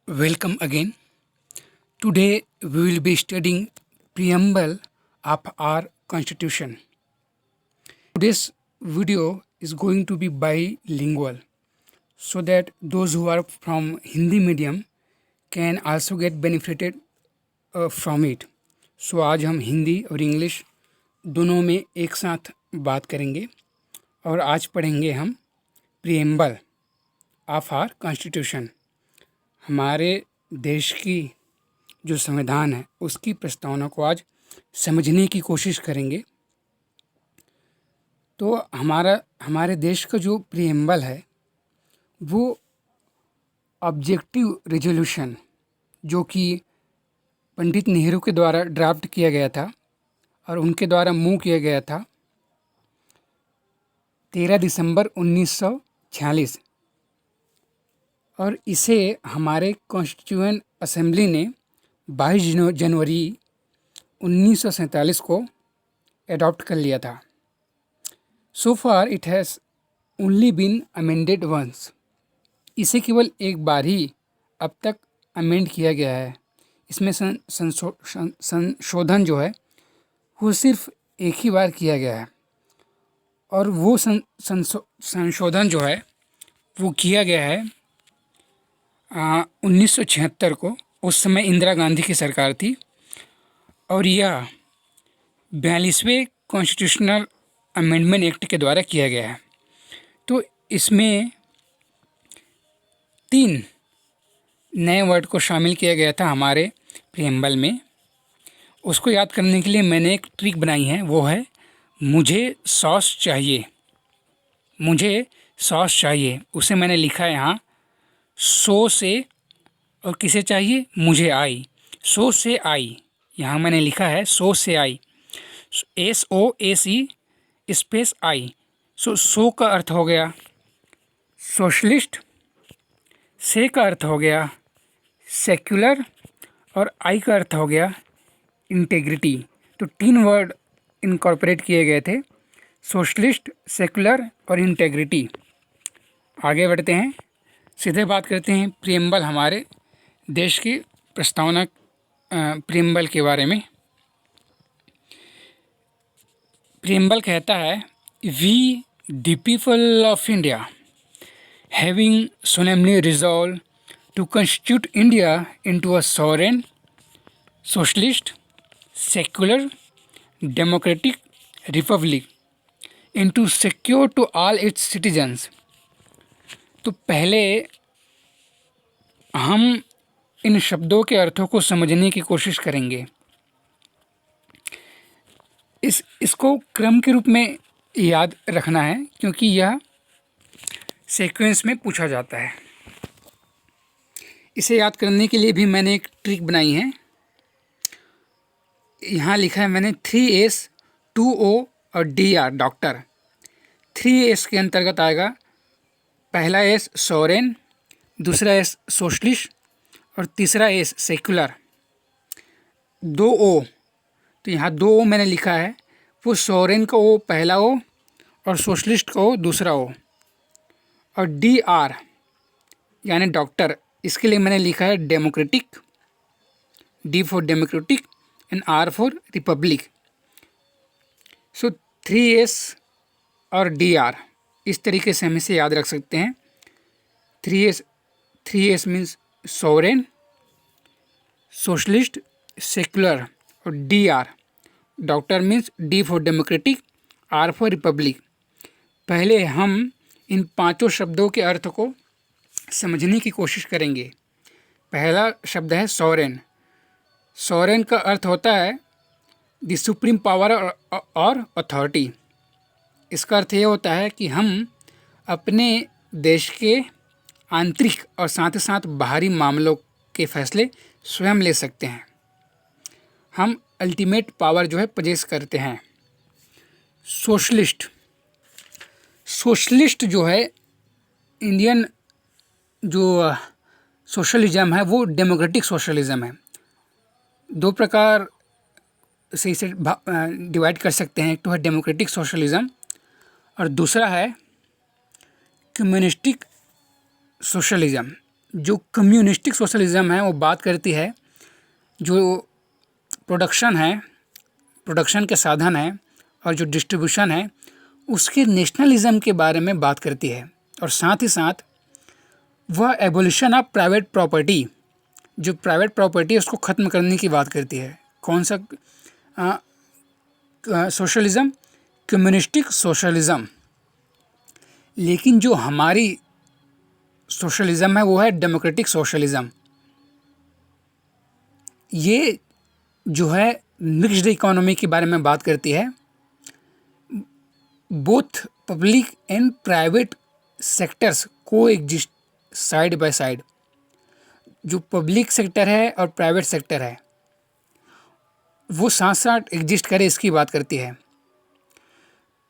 Welcome again. Today we will be studying preamble of our constitution. Today's video is going to be bilingual so that those who are from Hindi medium can also get benefited from it. So आज हम हिंदी और English दोनों में एक साथ बात करेंगे और आज पढ़ेंगे हम प्रिएम्बल ऑफ आवर कॉन्स्टिट्यूशन। हमारे देश की जो संविधान है उसकी प्रस्तावना को आज समझने की कोशिश करेंगे। तो हमारे देश का जो प्रिएम्बल है वो ऑब्जेक्टिव रेजोल्यूशन जो कि पंडित नेहरू के द्वारा ड्राफ्ट किया गया था और उनके द्वारा मूव किया गया था 13 दिसंबर 1946 और इसे हमारे कॉन्स्टिट्यूएंट असेंबली ने 22 जनवरी 1947 को एडॉप्ट कर लिया था। So far it has only been amended once. इसे केवल एक बार ही अब तक अमेंड किया गया है। इसमें संशोधन जो है वो सिर्फ एक ही बार किया गया है और वो संशोधन जो है वो किया गया है 1976 को। उस समय इंदिरा गांधी की सरकार थी और यह 42वें कॉन्स्टिट्यूशनल अमेंडमेंट एक्ट के द्वारा किया गया है। तो इसमें 3 नए वर्ड को शामिल किया गया था हमारे प्रिएम्बल में। उसको याद करने के लिए मैंने एक ट्रिक बनाई है, वो है मुझे सॉस चाहिए। मुझे सॉस चाहिए उसे मैंने लिखा है यहाँ सो से, और किसे चाहिए, मुझे आई। सो से आई, यहाँ मैंने लिखा है सो से आई, SOAC स्पेस आई। सो का अर्थ हो गया सोशलिस्ट, से का अर्थ हो गया सेक्युलर और आई का अर्थ हो गया इंटेग्रिटी। तो 3 वर्ड इनकॉर्पोरेट किए गए थे, सोशलिस्ट, सेक्युलर और इंटेग्रिटी। आगे बढ़ते हैं, सीधे बात करते हैं प्रिएम्बल हमारे देश की प्रस्तावना प्रिएम्बल के बारे में। प्रिएम्बल कहता है we the people of India having solemnly resolve to constitute India into a sovereign socialist secular democratic republic and to secure to all its citizens. तो पहले हम इन शब्दों के अर्थों को समझने की कोशिश करेंगे। इसको क्रम के रूप में याद रखना है क्योंकि यह सीक्वेंस में पूछा जाता है। इसे याद करने के लिए भी मैंने एक ट्रिक बनाई है। यहाँ लिखा है मैंने 3S 2O और DR डॉक्टर। 3S के अंतर्गत आएगा पहला S सोवरेन, दूसरा S सोशलिस्ट और तीसरा S सेक्युलर। 2O, तो यहाँ 2O मैंने लिखा है, वो सोवरेन का O पहला O और सोशलिस्ट का O दूसरा O। और DR यानी डॉक्टर, इसके लिए मैंने लिखा है democratic, D for democratic and R for Republic. So 3S और DR इस तरीके से हम इसे याद रख सकते हैं। 3S means sovereign, socialist, secular और DR doctor means D for democratic, R for Republic. पहले हम इन 5 शब्दों के अर्थ को समझने की कोशिश करेंगे। पहला शब्द है सोवरेन। सोवरेन का अर्थ होता है द सुप्रीम पावर और अथॉरिटी। इसका अर्थ ये होता है कि हम अपने देश के आंतरिक और साथ ही साथ बाहरी मामलों के फैसले स्वयं ले सकते हैं। हम अल्टीमेट पावर जो है पजेस करते हैं। सोशलिस्ट जो है इंडियन जो सोशलिज्म है वो डेमोक्रेटिक सोशलिज्म है। 2 प्रकार से इसे डिवाइड कर सकते हैं। एक तो है डेमोक्रेटिक सोशलिज्म और दूसरा है कम्युनिस्टिक सोशलिज्म। जो कम्युनिस्टिक सोशलिज्म है वो बात करती है जो प्रोडक्शन है, प्रोडक्शन के साधन है और जो डिस्ट्रीब्यूशन है उसके नेशनलिज्म के बारे में बात करती है। और साथ ही साथ वह एबोलिशन ऑफ प्राइवेट प्रॉपर्टी, जो प्राइवेट प्रॉपर्टी है उसको ख़त्म करने की बात करती है। कौन सा सोशलिज्म? Communistic socialism. लेकिन जो हमारी सोशलिज्म है वो है डेमोक्रेटिक सोशलिज्म। ये जो है मिक्स्ड इकोनॉमी के बारे में बात करती है। Both public and private sectors को एग्जिस्ट साइड बाय साइड। जो पब्लिक सेक्टर है और प्राइवेट सेक्टर है वो साथ साथ एग्जिस्ट करे, इसकी बात करती है।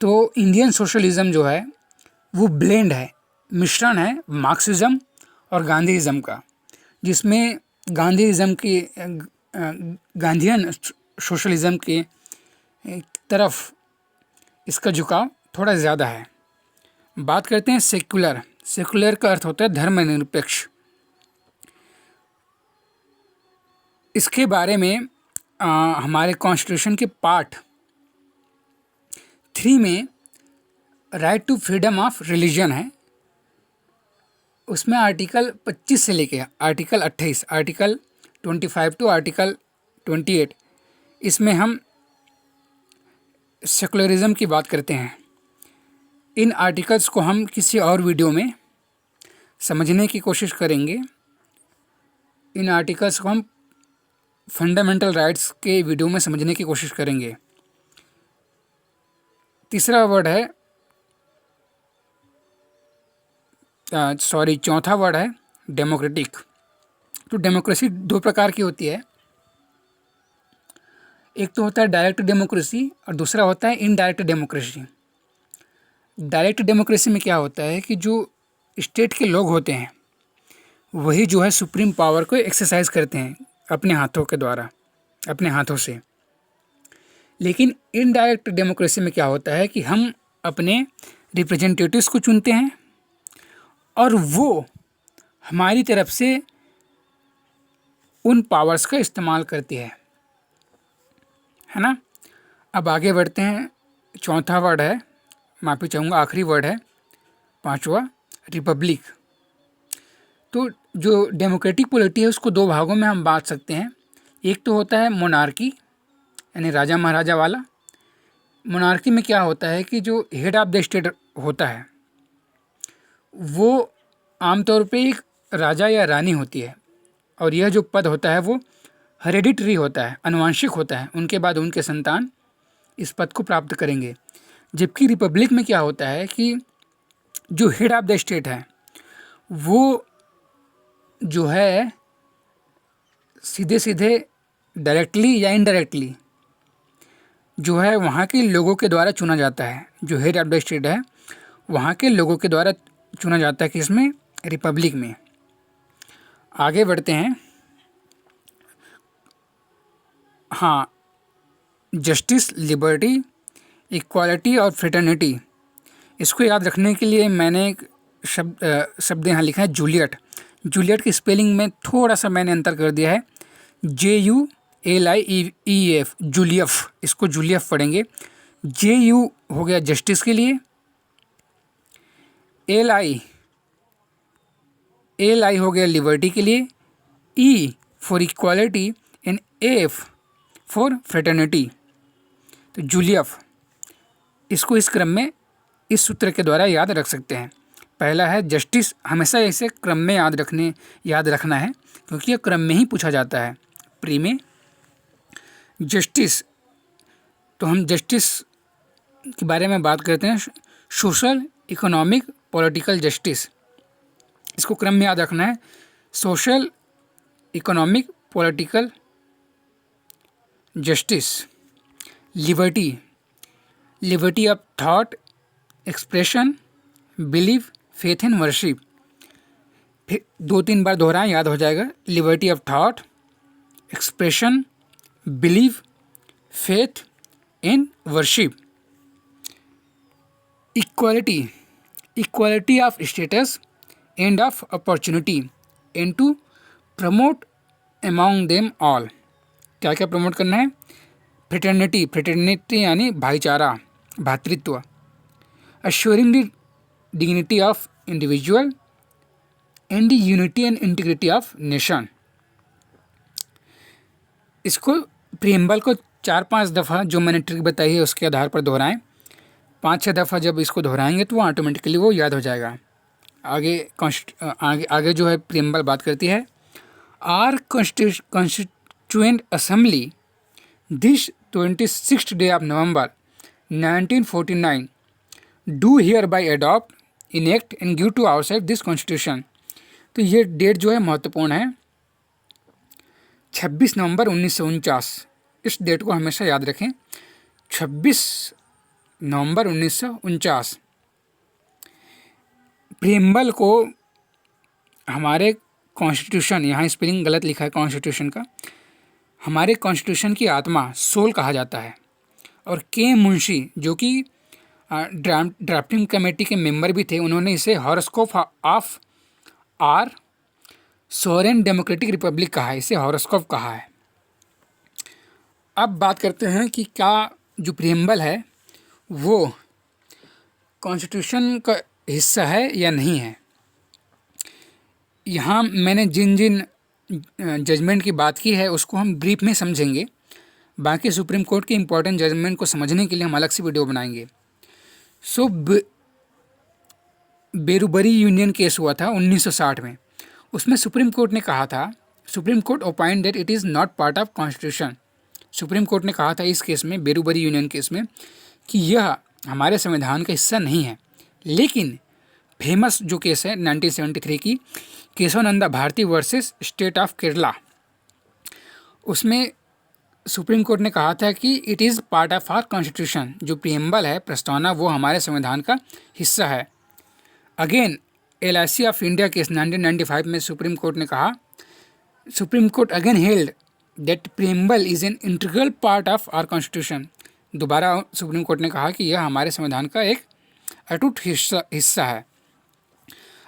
तो इंडियन सोशलिज्म जो है वो ब्लेंड है, मिश्रण है मार्क्सिज्म और गांधीइज्म का, जिसमें गांधीइज्म की गांधीयन सोशलिज्म की तरफ इसका झुकाव थोड़ा ज़्यादा है। बात करते हैं सेक्युलर। सेक्युलर का अर्थ होता है धर्मनिरपेक्ष। इसके बारे में हमारे कॉन्स्टिट्यूशन के पार्ट 3 में right to freedom of religion है। उसमें आर्टिकल 25 से लेके आर्टिकल 28, आर्टिकल 25 टू आर्टिकल 28, इसमें हम सेकुलरिज्म की बात करते हैं। इन आर्टिकल्स को हम किसी और वीडियो में समझने की कोशिश करेंगे। इन आर्टिकल्स को हम फंडामेंटल राइट्स के वीडियो में समझने की कोशिश करेंगे। तीसरा वर्ड है चौथा वर्ड है डेमोक्रेटिक। तो डेमोक्रेसी 2 प्रकार की होती है। एक तो होता है डायरेक्ट डेमोक्रेसी और दूसरा होता है इनडायरेक्ट डेमोक्रेसी। डायरेक्ट डेमोक्रेसी में क्या होता है कि जो स्टेट के लोग होते हैं वही जो है सुप्रीम पावर को एक्सरसाइज करते हैं अपने हाथों के द्वारा, अपने हाथों से। लेकिन इनडायरेक्ट डेमोक्रेसी में क्या होता है कि हम अपने रिप्रेजेंटेटिव्स को चुनते हैं और वो हमारी तरफ से उन पावर्स का इस्तेमाल करती है ना। अब आगे बढ़ते हैं। चौथा वर्ड है, माफ़ी चाहूँगा, आखिरी वर्ड है 5वां, रिपब्लिक। तो जो डेमोक्रेटिक पॉलिटी है उसको 2 भागों में हम बांट सकते हैं। एक तो होता है मोनार्की, यानी राजा महाराजा वाला। मोनार्की में क्या होता है कि जो हेड ऑफ द स्टेट होता है वो आमतौर पे एक राजा या रानी होती है और यह जो पद होता है वो हेरेडिटरी होता है, अनुवांशिक होता है। उनके बाद उनके संतान इस पद को प्राप्त करेंगे। जबकि रिपब्लिक में क्या होता है कि जो हेड ऑफ द स्टेट है वो जो है सीधे सीधे डायरेक्टली या इनडायरेक्टली जो है वहाँ के लोगों के द्वारा चुना जाता है। जो हेड ऑफ द स्टेट है वहाँ के लोगों के द्वारा चुना जाता है। किसमें? रिपब्लिक में। आगे बढ़ते हैं। हाँ, जस्टिस, लिबर्टी, इक्वालिटी और फ्रेटर्निटी, इसको याद रखने के लिए मैंने एक शब्द यहाँ लिखा है जूलियट। जूलियट की स्पेलिंग में थोड़ा सा मैंने अंतर कर दिया है, JULIEF, जूलियफ। इसको जूलियफ पढ़ेंगे। JU हो गया जस्टिस के लिए, LI हो गया लिबर्टी के लिए, E for equality and F for fraternity. तो जूलियफ, इसको इस क्रम में इस सूत्र के द्वारा याद रख सकते हैं। पहला है जस्टिस, हमेशा इसे क्रम में याद रखना है क्योंकि यह क्रम में ही पूछा जाता है प्री में। जस्टिस, तो हम जस्टिस के बारे में बात करते हैं। सोशल, इकोनॉमिक, पॉलिटिकल जस्टिस, इसको क्रम में याद रखना है। Social, economic, political justice. Liberty, liberty of thought, expression, belief, faith and worship. फिर 2-3 बार दोहराएं, याद हो जाएगा। Liberty of thought, expression, belief, faith and worship. Equality, equality of status and of opportunity. And to promote among them all. क्या क्या promote करना है? फ्रेटर्निटी यानी भाईचारा, भातृत्व, assuring the dignity of individual and the unity and integrity of nation। इसको preamble को 4-5 दफ़ा जो मैंने ट्रिक बताई है उसके आधार पर दोहराएं। 5-6 दफ़ा जब इसको दोहराएंगे तो ऑटोमेटिकली वो याद हो जाएगा। आगे जो है प्रियम्बल बात करती है, our constituent assembly this 26th day of November 1949 do hereby adopt, enact and give to ourselves this constitution। तो ये डेट जो है महत्वपूर्ण है, 26 नवंबर 1949। इस डेट को हमेशा याद रखें, 26 नवंबर 1949। प्रियम्बल को हमारे कॉन्स्टिट्यूशन, यहाँ स्पेलिंग गलत लिखा है कॉन्स्टिट्यूशन का, हमारे कॉन्स्टिट्यूशन की आत्मा, सोल कहा जाता है। और के मुंशी जो कि ड्राफ्टिंग कमेटी के मेंबर भी थे, उन्होंने इसे horoscope of our sovereign democratic republic कहा है, इसे हॉरोस्कोप कहा है। अब बात करते हैं कि क्या जो प्रियम्बल है वो कॉन्स्टिट्यूशन का हिस्सा है या नहीं है। यहाँ मैंने जिन जिन जजमेंट की बात की है उसको हम ब्रीफ में समझेंगे, बाकी सुप्रीम कोर्ट के इम्पोर्टेंट जजमेंट को समझने के लिए हम अलग से वीडियो बनाएंगे। सो बेरुबरी यूनियन केस हुआ था 1960 में, उसमें सुप्रीम कोर्ट ने कहा था, supreme court ओपाइंड that it is not part of constitution. Supreme court ने कहा था इस केस में, बेरुबरी यूनियन केस में, कि यह हमारे संविधान का हिस्सा नहीं है। लेकिन फेमस जो केस है 1973 की Kesavananda Bharati versus state of Kerala, उसमें सुप्रीम कोर्ट ने कहा था कि it is part of our constitution. जो प्रियम्बल है, प्रस्तावना, वो हमारे संविधान का हिस्सा है। Again LIC of India case 1995 में सुप्रीम कोर्ट ने कहा, supreme court again held that preamble is an integral part of our constitution. दोबारा सुप्रीम कोर्ट ने कहा कि यह हमारे संविधान का एक अटूट हिस्सा है।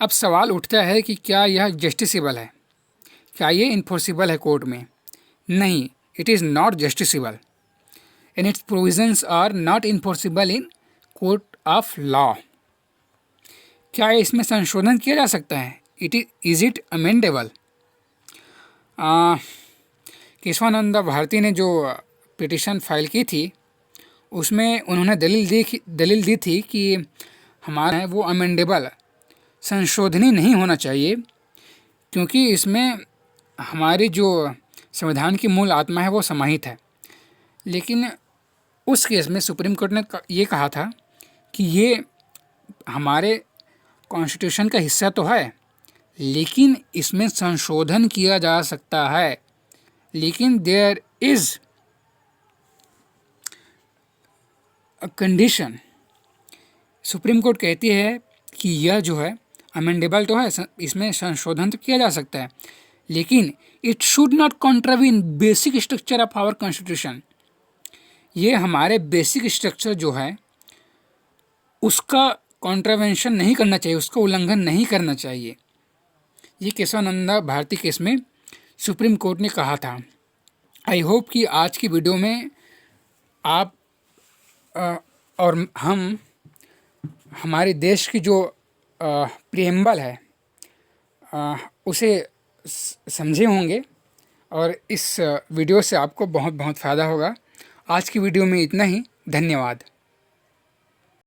अब सवाल उठता है कि क्या यह जस्टिसेबल है, क्या ये इन्फोर्सिबल है कोर्ट में? नहीं, it is not justiciable and its provisions are not enforceable in court of law. क्या इसमें संशोधन किया जा सकता है? Is it amendable? Kesavananda Bharati ने जो पिटिशन फाइल की थी उसमें उन्होंने दलील दी थी कि हमारा है वो अमेंडेबल, संशोधनीय नहीं होना चाहिए, क्योंकि इसमें हमारी जो संविधान की मूल आत्मा है वो समाहित है। लेकिन उस केस में सुप्रीम कोर्ट ने ये कहा था कि ये हमारे कॉन्स्टिट्यूशन का हिस्सा तो है, लेकिन इसमें संशोधन किया जा सकता है। लेकिन there is a condition. Supreme court कहती है कि यह जो है अमेंडेबल तो है, इसमें संशोधन तो किया जा सकता है, लेकिन it should not contravene basic structure of our constitution. ये हमारे बेसिक स्ट्रक्चर जो है उसका कॉन्ट्रावेंशन नहीं करना चाहिए, उसका उल्लंघन नहीं करना चाहिए। ये केशवानंदा भारती केस में सुप्रीम कोर्ट ने कहा था। आई होप कि आज की वीडियो में आप और हम हमारे देश की जो प्रियम्बल है उसे समझे होंगे और इस वीडियो से आपको बहुत बहुत फ़ायदा होगा। आज की वीडियो में इतना ही। धन्यवाद।